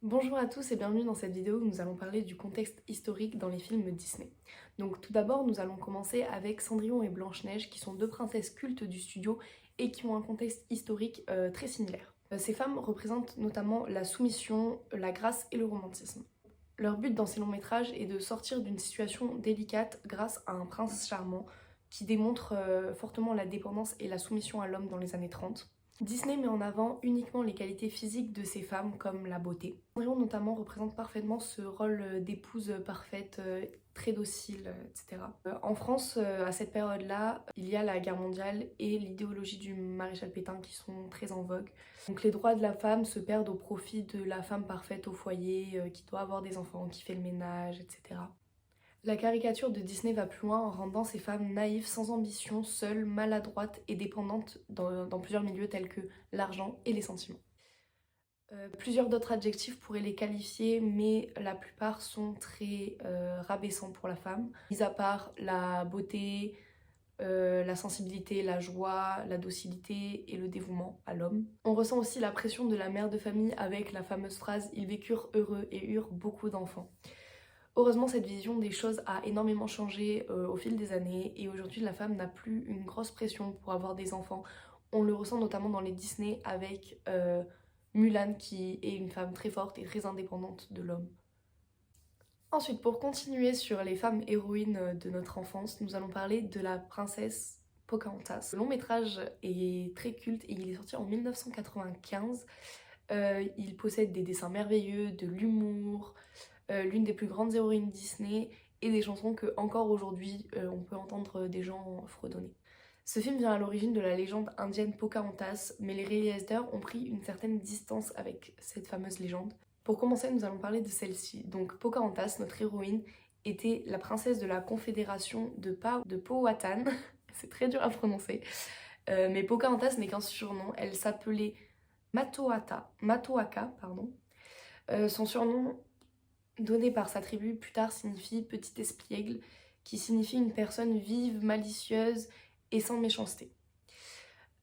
Bonjour à tous et bienvenue dans cette vidéo où nous allons parler du contexte historique dans les films Disney. Donc tout d'abord nous allons commencer avec Cendrillon et Blanche-Neige qui sont deux princesses cultes du studio et qui ont un contexte historique très similaire. Ces femmes représentent notamment la soumission, la grâce et le romantisme. Leur but dans ces longs métrages est de sortir d'une situation délicate grâce à un prince charmant qui démontre fortement la dépendance et la soumission à l'homme dans les années 30. Disney met en avant uniquement les qualités physiques de ces femmes comme la beauté. Cendrillon notamment représente parfaitement ce rôle d'épouse parfaite, très docile, etc. En France, à cette période-là, il y a la guerre mondiale et l'idéologie du maréchal Pétain qui sont très en vogue. Donc les droits de la femme se perdent au profit de la femme parfaite au foyer, qui doit avoir des enfants, qui fait le ménage, etc. La caricature de Disney va plus loin en rendant ces femmes naïves, sans ambition, seules, maladroites et dépendantes dans plusieurs milieux tels que l'argent et les sentiments. Plusieurs d'autres adjectifs pourraient les qualifier, mais la plupart sont très rabaissants pour la femme. Mis à part la beauté, la sensibilité, la joie, la docilité et le dévouement à l'homme. On ressent aussi la pression de la mère de famille avec la fameuse phrase « Ils vécurent heureux et eurent beaucoup d'enfants ». Heureusement, cette vision des choses a énormément changé au fil des années et aujourd'hui la femme n'a plus une grosse pression pour avoir des enfants. On le ressent notamment dans les Disney avec Mulan qui est une femme très forte et très indépendante de l'homme. Ensuite, pour continuer sur les femmes héroïnes de notre enfance, nous allons parler de la princesse Pocahontas. Le long métrage est très culte et il est sorti en 1995. Il possède des dessins merveilleux, de l'humour, l'une des plus grandes héroïnes Disney et des chansons que encore aujourd'hui on peut entendre des gens fredonner. Ce film vient à l'origine de la légende indienne Pocahontas, mais les réalisateurs ont pris une certaine distance avec cette fameuse légende. Pour commencer, nous allons parler de celle-ci. Donc Pocahontas, notre héroïne, était la princesse de la confédération de Powhatan. C'est très dur à prononcer. Mais Pocahontas n'est qu'un surnom. Elle s'appelait Matoaka, pardon. Son surnom donné par sa tribu plus tard signifie petit espiègle, qui signifie une personne vive, malicieuse et sans méchanceté.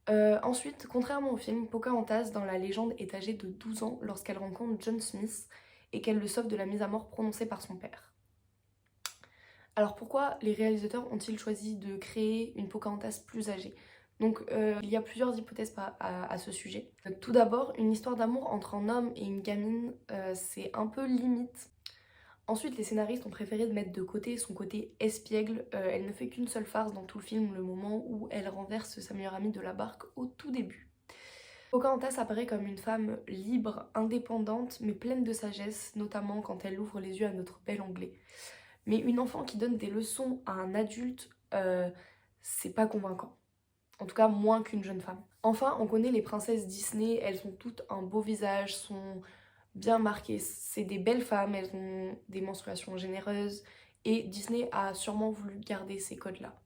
Ensuite, contrairement au film, Pocahontas dans la légende est âgée de 12 ans lorsqu'elle rencontre John Smith et qu'elle le sauve de la mise à mort prononcée par son père. Alors pourquoi les réalisateurs ont-ils choisi de créer une Pocahontas plus âgée? Donc il y a plusieurs hypothèses à ce sujet. Tout d'abord, une histoire d'amour entre un homme et une gamine, c'est un peu limite. Ensuite, les scénaristes ont préféré de mettre de côté son côté espiègle. Elle ne fait qu'une seule farce dans tout le film, le moment où elle renverse sa meilleure amie de la barque au tout début. Pocahontas apparaît comme une femme libre, indépendante, mais pleine de sagesse, notamment quand elle ouvre les yeux à notre bel anglais. Mais une enfant qui donne des leçons à un adulte, c'est pas convaincant. En tout cas, moins qu'une jeune femme. Enfin, on connaît les princesses Disney, elles ont toutes un beau visage, sont bien marquées. C'est des belles femmes, elles ont des menstruations généreuses et Disney a sûrement voulu garder ces codes-là.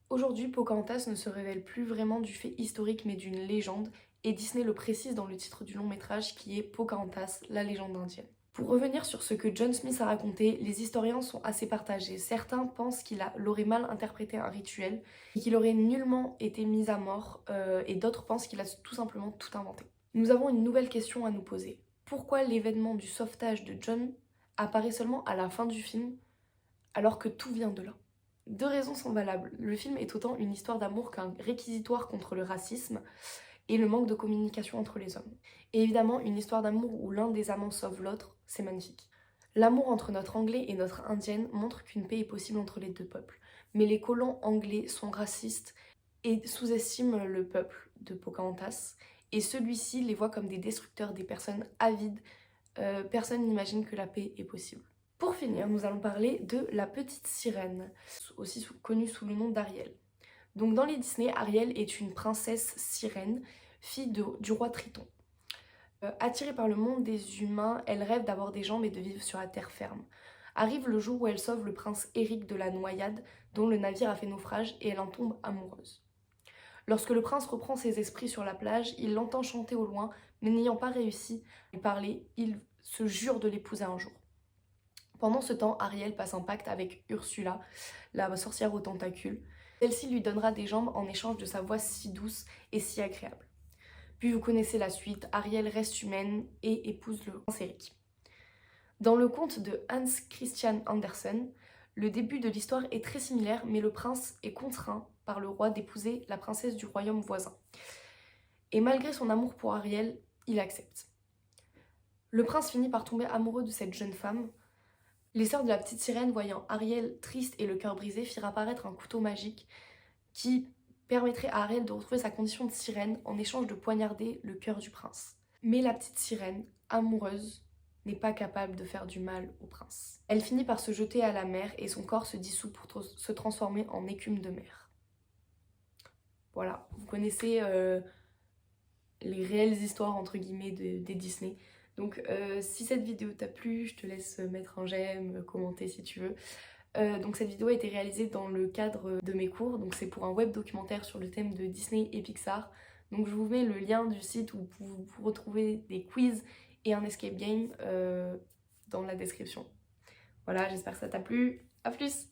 Aujourd'hui, Pocahontas ne se révèle plus vraiment du fait historique mais d'une légende et Disney le précise dans le titre du long métrage qui est Pocahontas, la légende indienne. Pour revenir sur ce que John Smith a raconté, les historiens sont assez partagés. Certains pensent qu'il aurait mal interprété un rituel et qu'il aurait nullement été mis à mort et d'autres pensent qu'il a tout simplement tout inventé. Nous avons une nouvelle question à nous poser. Pourquoi l'événement du sauvetage de John apparaît seulement à la fin du film alors que tout vient de là? Deux raisons sont valables. Le film est autant une histoire d'amour qu'un réquisitoire contre le racisme et le manque de communication entre les hommes. Et évidemment, une histoire d'amour où l'un des amants sauve l'autre, c'est magnifique. L'amour entre notre anglais et notre indienne montre qu'une paix est possible entre les deux peuples. Mais les colons anglais sont racistes et sous-estiment le peuple de Pocahontas. Et celui-ci les voit comme des destructeurs, des personnes avides. Personne n'imagine que la paix est possible. Pour finir, nous allons parler de la petite sirène, aussi connue sous le nom d'Ariel. Donc dans les Disney, Ariel est une princesse sirène, fille du roi Triton. Attirée par le monde des humains, elle rêve d'avoir des jambes et de vivre sur la terre ferme. Arrive le jour où elle sauve le prince Eric de la noyade, dont le navire a fait naufrage, et elle en tombe amoureuse. Lorsque le prince reprend ses esprits sur la plage, il l'entend chanter au loin, mais n'ayant pas réussi à lui parler, il se jure de l'épouser un jour. Pendant ce temps, Ariel passe un pacte avec Ursula, la sorcière aux tentacules. Celle-ci lui donnera des jambes en échange de sa voix si douce et si agréable. Puis vous connaissez la suite, Ariel reste humaine et épouse le prince Eric. Dans le conte de Hans Christian Andersen, le début de l'histoire est très similaire, mais le prince est contraint par le roi d'épouser la princesse du royaume voisin. Et malgré son amour pour Ariel, il accepte. Le prince finit par tomber amoureux de cette jeune femme. Les sœurs de la petite sirène, voyant Ariel triste et le cœur brisé, firent apparaître un couteau magique qui permettrait à Ariel de retrouver sa condition de sirène en échange de poignarder le cœur du prince. Mais la petite sirène, amoureuse, n'est pas capable de faire du mal au prince. Elle finit par se jeter à la mer et son corps se dissout pour se transformer en écume de mer. Voilà, vous connaissez les réelles histoires entre guillemets des Disney. Donc si cette vidéo t'a plu, je te laisse mettre un j'aime, commenter si tu veux. Donc cette vidéo a été réalisée dans le cadre de mes cours, donc c'est pour un web documentaire sur le thème de Disney et Pixar. Donc je vous mets le lien du site où vous retrouvez des quiz et un escape game dans la description. Voilà, j'espère que ça t'a plu. À plus!